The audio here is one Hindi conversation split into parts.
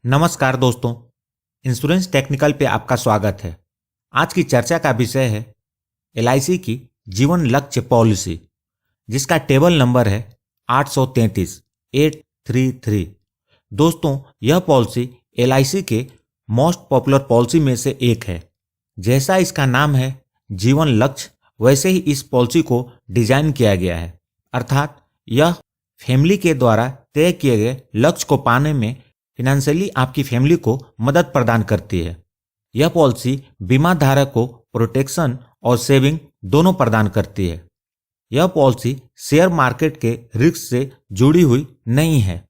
नमस्कार दोस्तों, इंश्योरेंस टेक्निकल पे आपका स्वागत है। आज की चर्चा का विषय है एलआईसी की जीवन लक्ष्य पॉलिसी, जिसका टेबल नंबर है 833। दोस्तों, यह पॉलिसी एलआईसी के मोस्ट पॉपुलर पॉलिसी में से एक है। जैसा इसका नाम है जीवन लक्ष्य, वैसे ही इस पॉलिसी को डिजाइन किया गया है, अर्थात यह फैमिली के द्वारा तय किए गए लक्ष्य को पाने में फिनेंशियली आपकी फैमिली को मदद प्रदान करती है। यह पॉलिसी बीमा धारक को प्रोटेक्शन और सेविंग दोनों प्रदान करती है। यह पॉलिसी शेयर मार्केट के रिस्क से जुड़ी हुई नहीं है।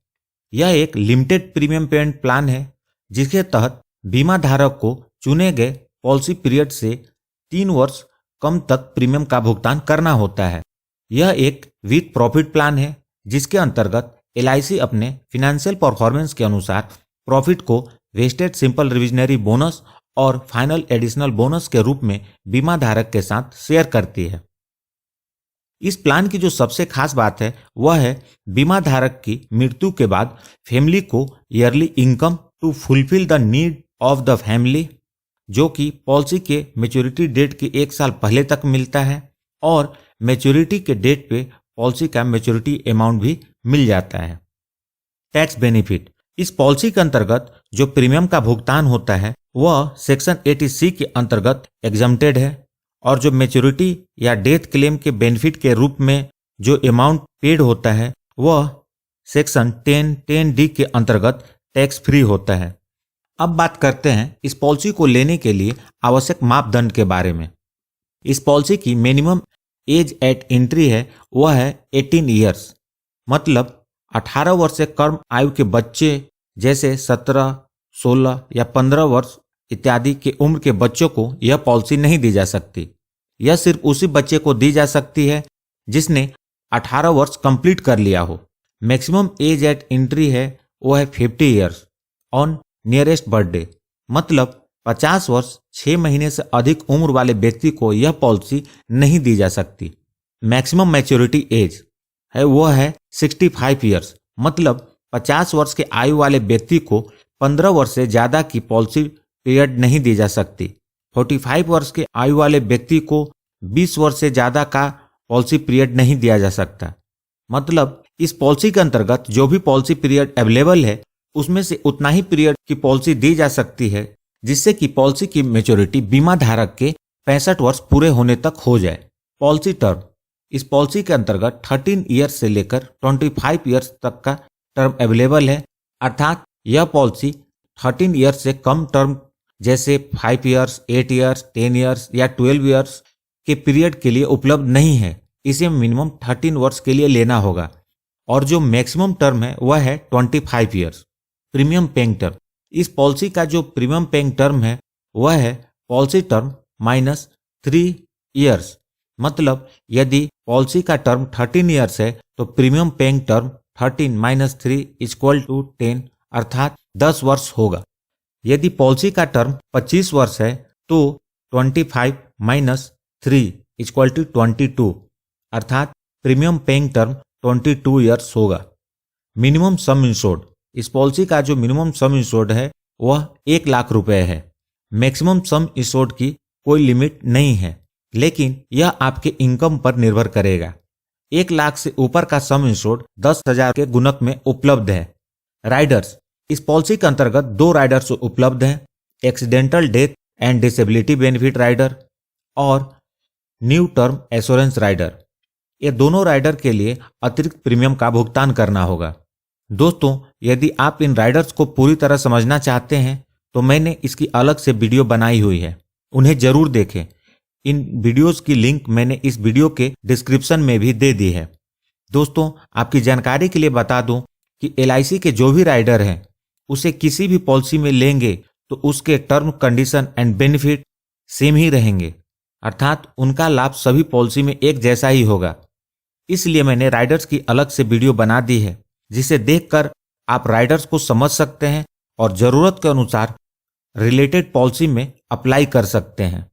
यह एक लिमिटेड प्रीमियम पेमेंट प्लान है, जिसके तहत बीमा धारक को चुने गए पॉलिसी पीरियड से 3 वर्ष कम तक प्रीमियम का भुगतान करना होता है। यह एक विथ प्रॉफिट प्लान है, जिसके अंतर्गत एलआईसी अपने फिनेंशियल परफॉर्मेंस के अनुसार प्रॉफिट को वेस्टेड सिंपल रिविजनरी बोनस और फाइनल एडिशनल बोनस के रूप में बीमा धारक के साथ शेयर करती है। इस प्लान की जो सबसे खास बात है वह है बीमा धारक की मृत्यु के बाद फैमिली को yearly income to fulfil the need of the family, जो कि पॉलिसी के मैच्योरिटी डेट के 1 साल पहले तक मिलता है, और मैच्योरिटी के डेट पे पॉलिसी का मैच्योरिटी अमाउंट भी मिल जाता है। टैक्स बेनिफिट: इस पॉलिसी के अंतर्गत जो प्रीमियम का भुगतान होता है वह सेक्शन 80C के अंतर्गत एग्जम्प्टेड है, और जो मैच्योरिटी या डेथ क्लेम के बेनिफिट के रूप में जो अमाउंट पेड होता है वह सेक्शन 10(10)D के अंतर्गत टैक्स फ्री होता है। अब बात करते हैं इस पॉलिसी को लेने के लिए आवश्यक मापदंड के बारे में। इस पॉलिसी की मिनिमम एज एट एंट्री है वह है 18 ईयर्स, मतलब 18 वर्ष से कम आयु के बच्चे जैसे 17, 16 या 15 वर्ष इत्यादि के उम्र के बच्चों को यह पॉलिसी नहीं दी जा सकती। यह सिर्फ उसी बच्चे को दी जा सकती है जिसने 18 वर्ष कंप्लीट कर लिया हो। मैक्सिमम एज एट एंट्री है वह है 50 ईयर्स ऑन नियरेस्ट बर्थडे, मतलब 50 वर्ष 6 महीने से अधिक उम्र वाले व्यक्ति को यह पॉलिसी नहीं दी जा सकती। मैक्सिमम मैच्योरिटी एज है वह है 65 ईयर्स, मतलब 50 वर्ष के आयु वाले व्यक्ति को 15 वर्ष से ज़्यादा की पॉलिसी पीरियड नहीं दी जा सकती। 45 वर्ष के आयु वाले व्यक्ति को 20 वर्ष से ज़्यादा का पॉलिसी पीरियड नहीं दिया जा सकता। मतलब इस पॉलिसी के अंतर्गत जो भी पॉलिसी पीरियड अवेलेबल है उसमें से उतना ही पीरियड की पॉलिसी दी जा सकती है, जिससे कि पॉलिसी की मैच्योरिटी बीमा धारक के 65 वर्ष पूरे होने तक हो जाए। पॉलिसी टर्म: इस पॉलिसी के अंतर्गत 13 ईयर्स से लेकर 25 ईयर्स तक का टर्म अवेलेबल है, अर्थात यह पॉलिसी 13 ईयर्स से कम टर्म जैसे 5 ईयर्स, 8 ईयर्स, 10 ईयर्स या 12 ईयर्स के पीरियड के लिए उपलब्ध नहीं है। इसे मिनिमम 13 वर्ष के लिए लेना होगा, और जो मैक्सिमम टर्म है वह है 25 ईयर्स। प्रीमियम पेइंग टर्म: इस पॉलिसी का जो प्रीमियम पेइंग टर्म है वह है पॉलिसी टर्म माइनस 3 ईयर्स, मतलब यदि पॉलिसी का टर्म 13 ईयर्स है तो premium paying term 13 minus 3 equal to 10, अर्थात 10 वर्ष होगा। यदि पॉलिसी का टर्म 25 वर्ष है तो 25 माइनस 3 इक्वल टू 22, अर्थात प्रीमियम पेइंग टर्म 22 ईयर्स होगा। मिनिमम सम इंश्योर्ड: इस पॉलिसी का जो मिनिमम सम इंश्योर्ड है वह 1 लाख रुपए है। मैक्सिमम सम इंश्योर्ड की कोई लिमिट नहीं है, लेकिन यह आपके इनकम पर निर्भर करेगा। 1 लाख से ऊपर का सम इंश्योर्ड 10,000 के गुणक में उपलब्ध है। राइडर्स: इस पॉलिसी के अंतर्गत 2 राइडर्स उपलब्ध हैं, accidental death and disability benefit rider और न्यू टर्म एश्योरेंस राइडर। ये दोनों राइडर के लिए अतिरिक्त प्रीमियम का भुगतान करना होगा। दोस्तों, यदि आप इन राइडर्स को पूरी तरह समझना चाहते हैं तो मैंने इसकी अलग से वीडियो बनाई हुई है, उन्हें जरूर देखें। इन वीडियोस की लिंक मैंने इस वीडियो के डिस्क्रिप्शन में भी दे दी है। दोस्तों, आपकी जानकारी के लिए बता दूं कि एलआईसी के जो भी राइडर हैं उसे किसी भी पॉलिसी में लेंगे तो उसके term condition and benefit same ही रहेंगे, अर्थात उनका लाभ सभी पॉलिसी में एक जैसा ही होगा। इसलिए मैंने राइडर्स की अलग से वीडियो बना दी है, जिसे देखकर आप राइडर्स को समझ सकते हैं और जरूरत के अनुसार रिलेटेड पॉलिसी में अप्लाई कर सकते हैं।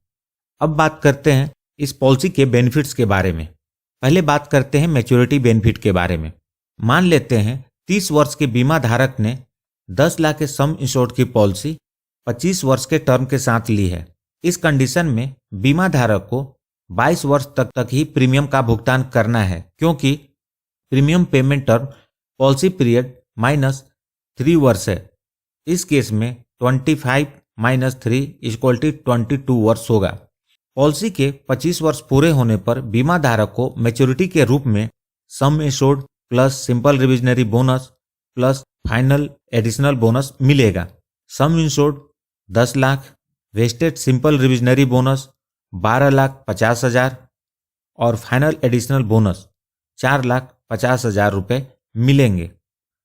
अब बात करते हैं इस पॉलिसी के बेनिफिट्स के बारे में। पहले बात करते हैं मैच्योरिटी बेनिफिट के बारे में। मान लेते हैं 30 वर्ष के बीमा धारक ने 10 लाख के सम इंश्योर्ड की पॉलिसी 25 वर्ष के टर्म के साथ ली है। इस कंडीशन में बीमा धारक को 22 वर्ष तक ही प्रीमियम का भुगतान करना है, क्योंकि premium payment term policy period -3 वर्ष है। इस केस में 25 - 3 = 22 वर्ष होगा। पॉलिसी के 25 वर्ष पूरे होने पर बीमा धारक को मैच्योरिटी के रूप में sum insured plus simple revisionary bonus plus final additional bonus मिलेगा। Sum insured 10 lakh, vested simple revisionary bonus 12,50,000 और फाइनल एडिशनल बोनस 4,50,000 रुपये मिलेंगे।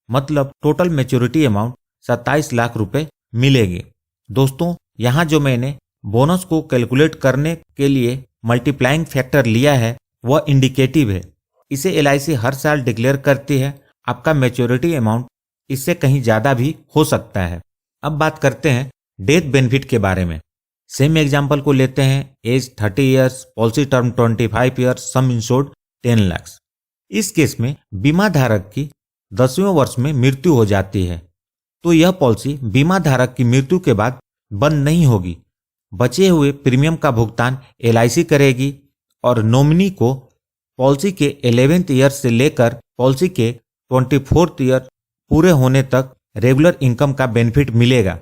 मतलब टोटल मैच्योरिटी अमाउंट 27 लाख रुपए मिलेंगे। दोस्तों, यहाँ जो मैंने बोनस को कैलकुलेट करने के लिए मल्टीप्लाइंग फैक्टर लिया है वह इंडिकेटिव है। इसे LIC हर साल डिक्लेयर करती है। आपका मैच्योरिटी अमाउंट इससे कहीं ज़्यादा भी हो सकता है। अब बात करते हैं डेथ बेनिफिट के बारे में। सेम एग्जाम्पल को लेते हैं। Age 30 years, policy term 25 years, sum insured 10 lakh. इस केस में बीमा धारक की 10वें वर्ष में मृत्यु हो जाती है तो यह पॉलिसी बीमा धारक की मृत्यु के बाद बंद नहीं होगी। बचे हुए प्रीमियम का भुगतान LIC करेगी और नॉमिनी को पॉलिसी के 11th ईयर से लेकर पॉलिसी के 24th ईयर पूरे होने तक रेगुलर इनकम का बेनिफिट मिलेगा,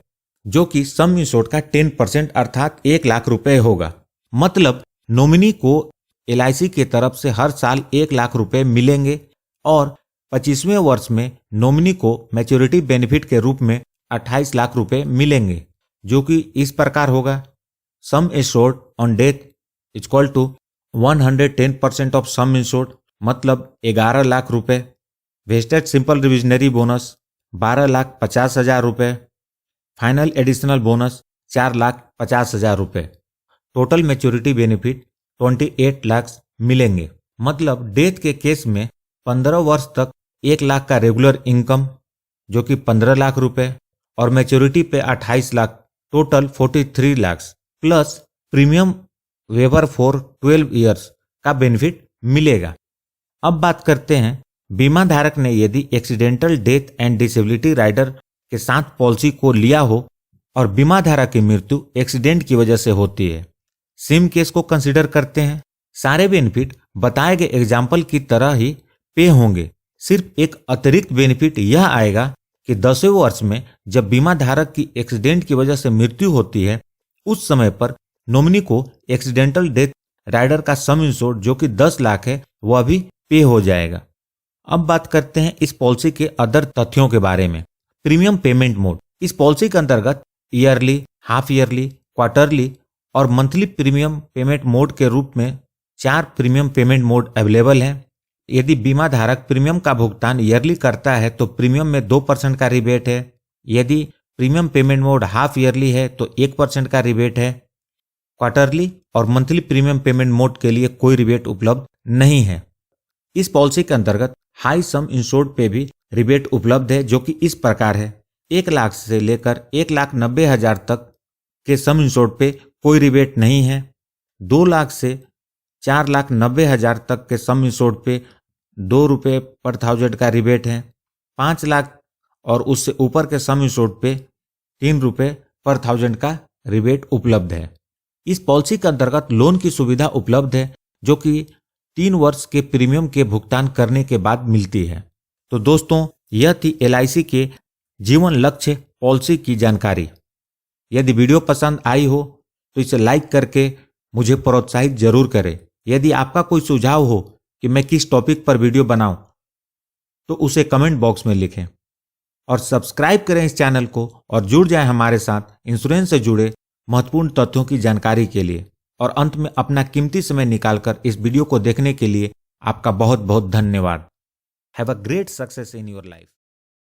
जो कि सम इंश्योर्ड का 10% अर्थात 1 लाख रुपए होगा। मतलब नॉमिनी को LIC की तरफ से हर साल 1 लाख रुपए मिलेंगे और 25वें वर्ष में नॉमिनी को मैच्योरिटी बेनिफिट के रूप में 28 लाख रुपए मिलेंगे, जो कि इस प्रकार होगा। Sum insured on death equal to 110% of sum insured, मतलब 11 लाख रुपए। वेस्टेड सिंपल रिविजनरी बोनस 12,50,000 रुपए। फाइनल एडिशनल बोनस 4,50,000 रुपए। टोटल मैच्योरिटी बेनिफिट 28 लाख मिलेंगे। मतलब डेथ के केस में 15 वर्ष तक 1 लाख का रेगुलर इनकम, जो कि 15 लाख रुपए, और मैच्योरिटी पे 28 lakh, total 43 lakh plus premium waiver for 12 years का बेनिफिट मिलेगा। अब बात करते हैं बीमा धारक ने यदि accidental death and disability rider के साथ पॉलिसी को लिया हो और बीमा धारक की मृत्यु एक्सीडेंट की वजह से होती है। सेम केस को कंसीडर करते हैं। सारे बेनिफिट बताए गए एग्जाम्पल की तरह ही पे होंगे। सिर्फ एक अतिरिक्त बेनिफिट यह आएगा कि 10वें वर्ष में जब बीमा धारक की एक्सीडेंट की वजह से मृत्यु होती है उस समय पर नॉमिनी को एक्सीडेंटल डेथ राइडर का सम इंश्योर्ड, जो कि 10 लाख है, वह भी पे हो जाएगा। अब बात करते हैं इस पॉलिसी के अदर तथ्यों के बारे में। Premium payment mode. इस पॉलिसी के अंतर्गत ईयरली, हाफ ईयरली, क्वार्टरली और मंथली प्रीमियम पेमेंट मोड के रूप में 4 प्रीमियम पेमेंट मोड अवेलेबल हैं। यदि बीमा धारक प्रीमियम का भुगतान ईयरली करता है तो प्रीमियम में 2% का रिबेट है। यदि premium payment mode half yearly है तो 1% का रिबेट है। क्वार्टरली और मंथली प्रीमियम पेमेंट मोड के लिए कोई रिबेट उपलब्ध नहीं है। इस पॉलिसी के अंतर्गत हाई सम इंश्योर्ड पे भी रिबेट उपलब्ध है, जो कि इस प्रकार है। 1 लाख से लेकर 1,90,000 तक के सम इंश्योर्ड पे कोई रिबेट नहीं है। 2 लाख से 4,90,000 तक के सम इंश्योर्ड पे 2 रुपये पर 1000 का रिबेट है। 5 लाख और उससे ऊपर के सम इंश्योर्ड पे 3 रुपये पर 1000 का रिबेट उपलब्ध है। इस पॉलिसी के अंतर्गत लोन की सुविधा उपलब्ध है, जो कि 3 वर्ष के प्रीमियम के भुगतान करने के बाद मिलती है। तो दोस्तों, यह थी LIC के जीवन लक्ष्य पॉलिसी की जानकारी। यदि वीडियो पसंद आई हो तो इसे लाइक करके मुझे प्रोत्साहित जरूर करें। यदि आपका कोई सुझाव हो कि मैं किस टॉपिक पर वीडियो बनाऊं तो उसे कमेंट बॉक्स में लिखें और सब्सक्राइब करें इस चैनल को और जुड़ जाएं हमारे साथ इंश्योरेंस से जुड़े महत्वपूर्ण तथ्यों की जानकारी के लिए। और अंत में अपना कीमती समय निकालकर इस वीडियो को देखने के लिए आपका बहुत बहुत धन्यवाद। Have a great success in your life.